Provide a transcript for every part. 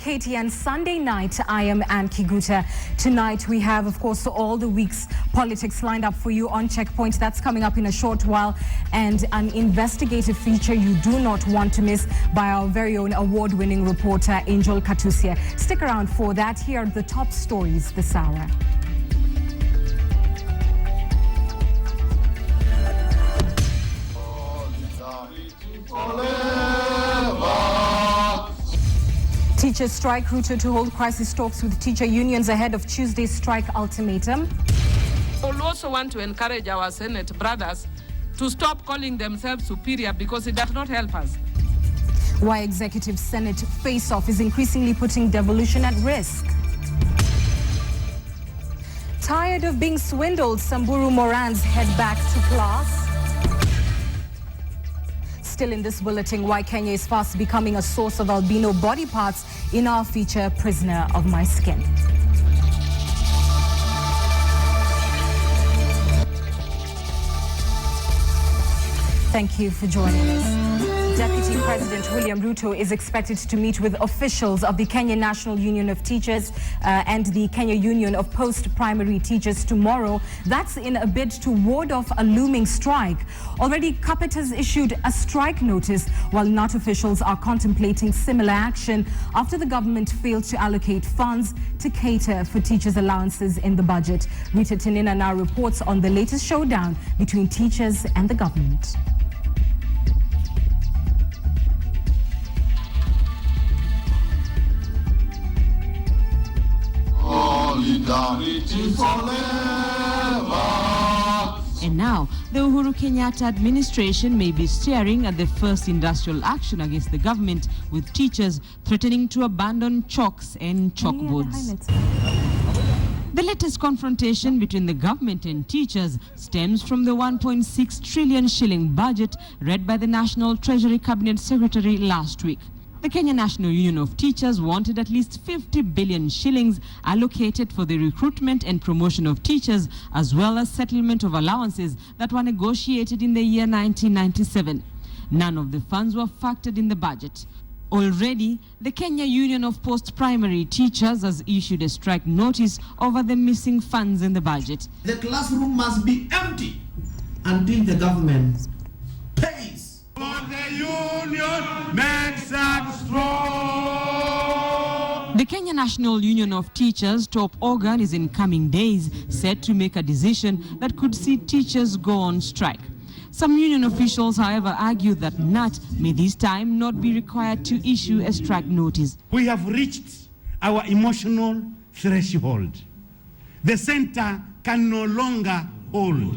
KTN Sunday night. I am Anne Kiguta. Tonight we have, of course, all the week's politics lined up for you on Checkpoint. That's coming up in a short while. And an investigative feature you do not want to miss by our very own award-winning reporter, Angel Katusia. Stick around for that. Here are the top stories this hour. Teachers strike. Ruto to hold crisis talks with teacher unions ahead of Tuesday's strike ultimatum. We also want to encourage our Senate brothers to stop calling themselves superior because it does not help us. Why executive Senate face-off is increasingly putting devolution at risk. Tired of being swindled, Samburu Morans head back to class. Still in this bulletin, why Kenya is fast becoming a source of albino body parts in our feature, Prisoner of My Skin. Thank you for joining us. Deputy President William Ruto is expected to meet with officials of the Kenya National Union of Teachers and the Kenya Union of Post-Primary Teachers tomorrow. That's in a bid to ward off a looming strike. Already, Capet has issued a strike notice, while NAT officials are contemplating similar action after the government failed to allocate funds to cater for teachers' allowances in the budget. Rita Tinina now reports on the latest showdown between teachers and the government. And now, the Uhuru Kenyatta administration may be staring at the first industrial action against the government, with teachers threatening to abandon chalks and chalkboards. The latest confrontation between the government and teachers stems from the 1.6 trillion shilling budget read by the National Treasury Cabinet Secretary last week. The Kenya National Union of Teachers wanted at least 50 billion shillings allocated for the recruitment and promotion of teachers, as well as settlement of allowances that were negotiated in the year 1997. None of the funds were factored in the budget. Already, the Kenya Union of Post-Primary Teachers has issued a strike notice over the missing funds in the budget. The classroom must be empty until the government pays. The union makes us strong. The Kenya National Union of Teachers top organ is in coming days set to make a decision that could see teachers go on strike. Some union officials, however, argue that NAT may this time not be required to issue a strike notice. We have reached our emotional threshold. The center can no longer hold.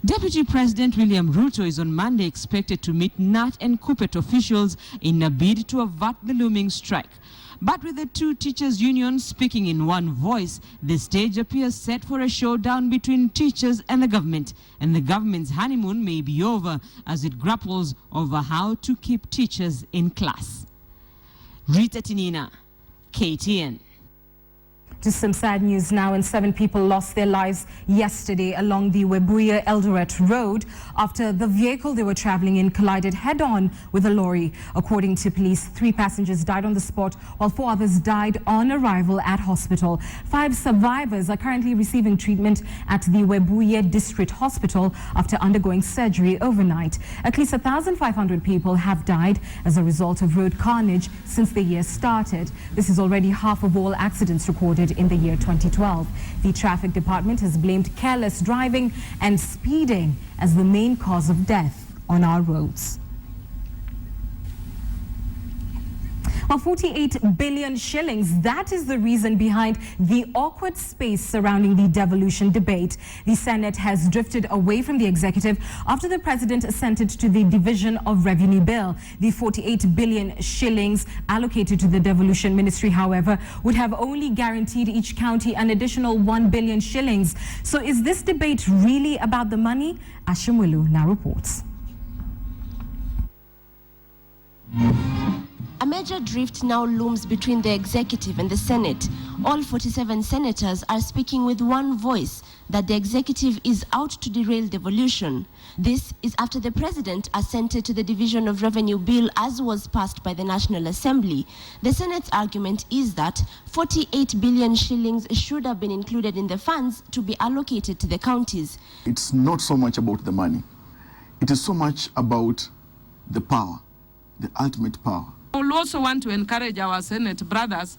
Deputy President William Ruto is on Monday expected to meet NAT and Capet officials in a bid to avert the looming strike. But with the two teachers' unions speaking in one voice, the stage appears set for a showdown between teachers and the government honeymoon may be over as it grapples over how to keep teachers in class. Rita Tinina, KTN. Just some sad news now, and 7 people lost their lives yesterday along the Webuye Eldoret Road after the vehicle they were traveling in collided head-on with a lorry. According to police, 3 passengers died on the spot, while 4 others died on arrival at hospital. 5 survivors are currently receiving treatment at the Webuye District Hospital after undergoing surgery overnight. At least 1,500 people have died as a result of road carnage since the year started. This is already half of all accidents recorded in the year 2012. The traffic department has blamed careless driving and speeding as the main cause of death on our roads. Well, 48 billion shillings, that is the reason behind the awkward space surrounding the devolution debate. The Senate has drifted away from the executive after the president assented to the Division of Revenue bill. The 48 billion shillings allocated to the devolution ministry, however, would have only guaranteed each county an additional 1 billion shillings. So is this debate really about the money? Ashimwilu now reports. A major drift now looms between the executive and the Senate. All 47 senators are speaking with one voice that the executive is out to derail devolution. This is after the president assented to the Division of Revenue bill as was passed by the National Assembly. The Senate's argument is that 48 billion shillings should have been included in the funds to be allocated to the counties. It's not so much about the money. It is so much about the power, the ultimate power. We also want to encourage our Senate brothers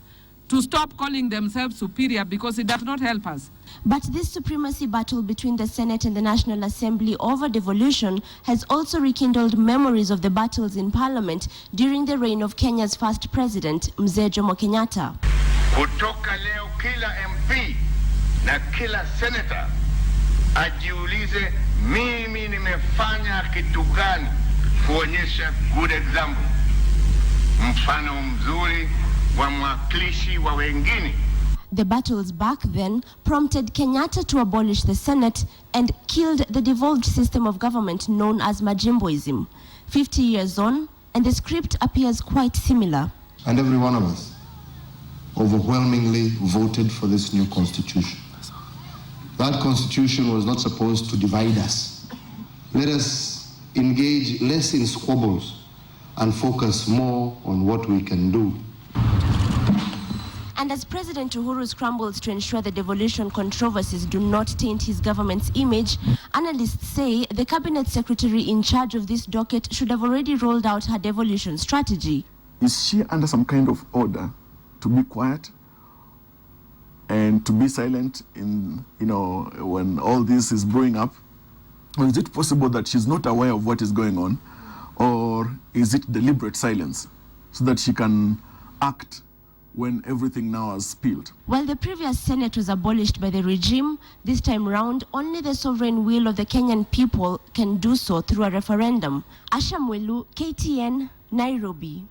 to stop calling themselves superior because it does not help us. But this supremacy battle between the Senate and the National Assembly over devolution has also rekindled memories of the battles in Parliament during the reign of Kenya's first president, Mzee Jomo Kenyatta. Kutoka leo kila MP na kila senator ajiulize, mimi nimefanya kitu gani kuonyesha good example, mfano mzuri wa mwakilishi wa wengine. The battles back then prompted Kenyatta to abolish the Senate and killed the devolved system of government known as Majimboism. 50 years on, and the script appears quite similar. And every one of us overwhelmingly voted for this new constitution. That constitution was not supposed to divide us. Let us engage less in squabbles and focus more on what we can do. And as President Uhuru scrambles to ensure the devolution controversies do not taint his government's image, analysts say the cabinet secretary in charge of this docket should have already rolled out her devolution strategy. Is she under some kind of order to be quiet and to be silent in, when all this is brewing up? Or is it possible that she's not aware of what is going on? Or is it deliberate silence so that she can act when everything now has spilled? While the previous Senate was abolished by the regime, this time round, only the sovereign will of the Kenyan people can do so through a referendum. Asha Mwelu, KTN, Nairobi.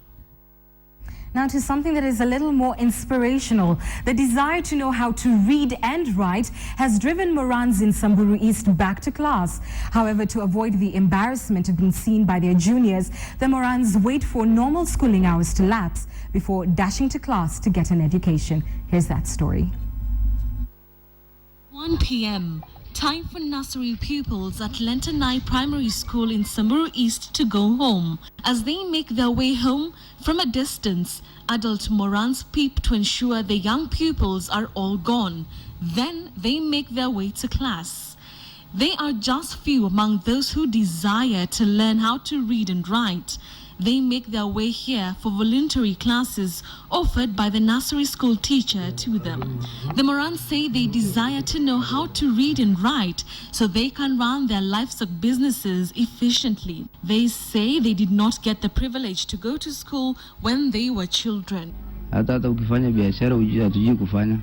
Now to something that is a little more inspirational. The desire to know how to read and write has driven Morans in Samburu East back to class. However, to avoid the embarrassment of being seen by their juniors, the Morans wait for normal schooling hours to lapse before dashing to class to get an education. Here's that story. 1 p.m. Time for nursery pupils at Lentanai Primary School in Samburu East to go home. As they make their way home from a distance, adult Morans peep to ensure the young pupils are all gone. Then they make their way to class. They are just few among those who desire to learn how to read and write. They make their way here for voluntary classes offered by the nursery school teacher to them. The Morans say they desire to know how to read and write so they can run their livestock businesses efficiently. They say they did not get the privilege to go to school when they were children. Hata ukifanya biashara hatujui kufanya.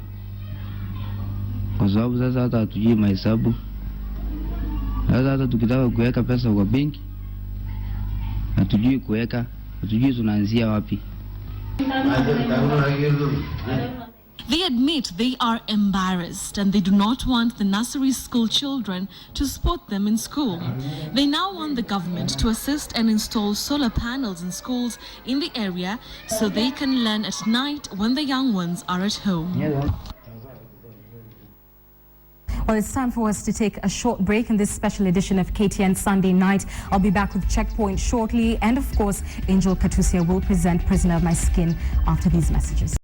Kwa sababu sasa hata hatujui mahesabu. Hata tukitaka kuweka pesa kwa benki hatujui kuweka, hatujui tunaanzia wapi. They admit they are embarrassed and they do not want the nursery school children to support them in school. They now want the government to assist and install solar panels in schools in the area so they can learn at night when the young ones are at home. Well, it's time for us to take a short break in this special edition of KTN Sunday Night. I'll be back with Checkpoint shortly. And of course, Angel Katusia will present Prisoner of My Skin after these messages.